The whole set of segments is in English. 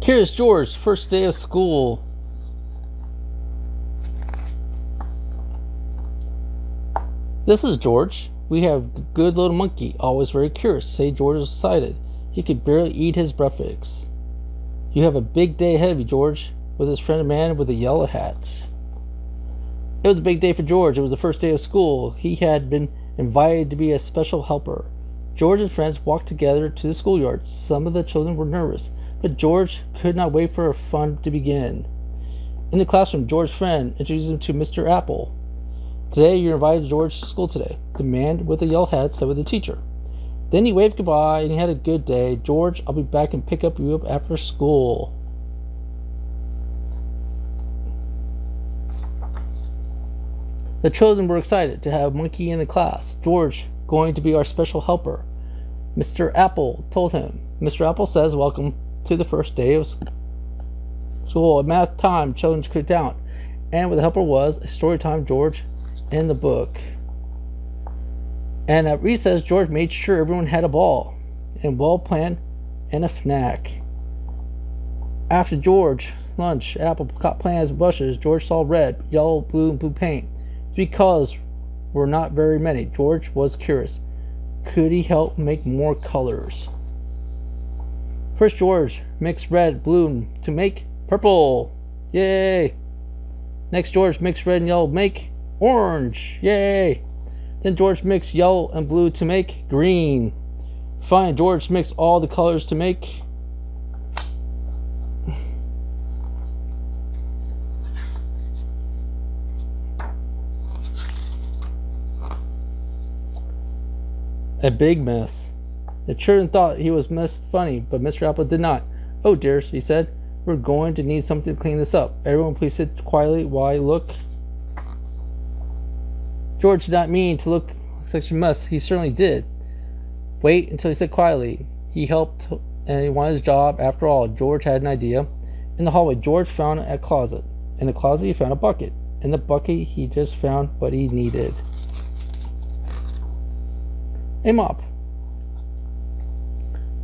Curious George, first day of school. This is George. We have a good little monkey, always very curious. Say George was excited. He could barely eat his breakfast. You have a big day ahead of you, George, with his friend man with a yellow hat. It was a big day for George. It was the first day of school. He had been invited to be a special helper. George and friends walked together to the schoolyard. Some of the children were nervous, but George could not wait for fun to begin. In the classroom, George's friend introduced him to Mr. Apple. Today, you're invited to George's school today, the man with the yellow hat said with the teacher. Then he waved goodbye and he had a good day. George, I'll be back and pick you up after school. The children were excited to have a monkey in the class. George, going to be our special helper. Mr. Apple told him. Mr. Apple says, welcome to the first day of school. At math time, children could count. And what the helper was, a story time George in the book. And at recess, George made sure everyone had a ball and well planned and a snack. After George lunch, Apple caught playing with brushes. George saw red, yellow, blue, and blue paint. 3 colors were not very many. George was curious. Could he help make more colors? First, George mixed red, blue to make purple. Yay! Next, George mixed red and yellow to make orange. Yay! Then George mixed yellow and blue to make green. Finally, George mixed all the colors to make a big mess. The children thought he was funny, but Mr. Apple did not. Oh dear, he said. We're going to need something to clean this up. Everyone please sit quietly while I look. George did not mean to look like such a mess. He certainly did. Wait until he said quietly. He helped and he wanted his job. After all, George had an idea. In the hallway, George found a closet. In the closet, he found a bucket. In the bucket, he just found what he needed. A mop.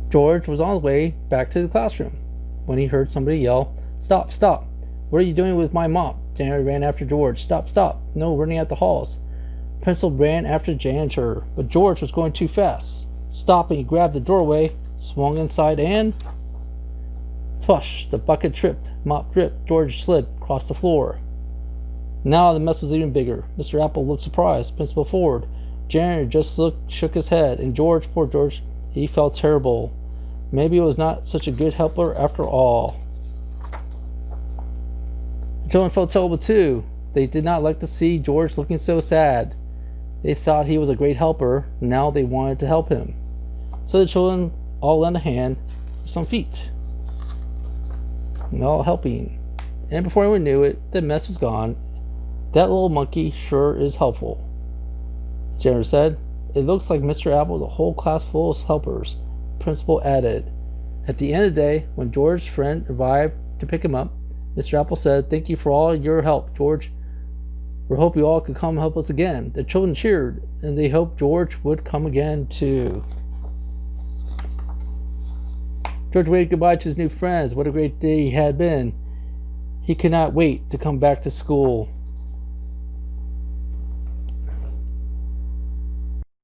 George was on his way back to the classroom when he heard somebody yell, "Stop, stop! What are you doing with my mop?" Janitor ran after George. "Stop, stop! No running out the halls." Principal ran after the janitor, but George was going too fast. Stopping, he grabbed the doorway, swung inside, and plush! The bucket tripped, mop dripped. George slid across the floor. Now the mess was even bigger. Mr. Apple looked surprised. Principal Ford, janitor just shook his head, and George, poor George, he felt terrible. Maybe he was not such a good helper after all. The children felt terrible too. They did not like to see George looking so sad. They thought he was a great helper. Now they wanted to help him. So the children all lent a hand with some feet, and all helping. And before anyone knew it, the mess was gone. That little monkey sure is helpful, the janitor said. It looks like Mr. Apple is a whole class full of helpers, the principal added. At the end of the day, when George's friend arrived to pick him up, Mr. Apple said, "Thank you for all your help, George. We hope you all could come help us again." The children cheered, and they hoped George would come again too. George waved goodbye to his new friends. What a great day he had been. He could not wait to come back to school.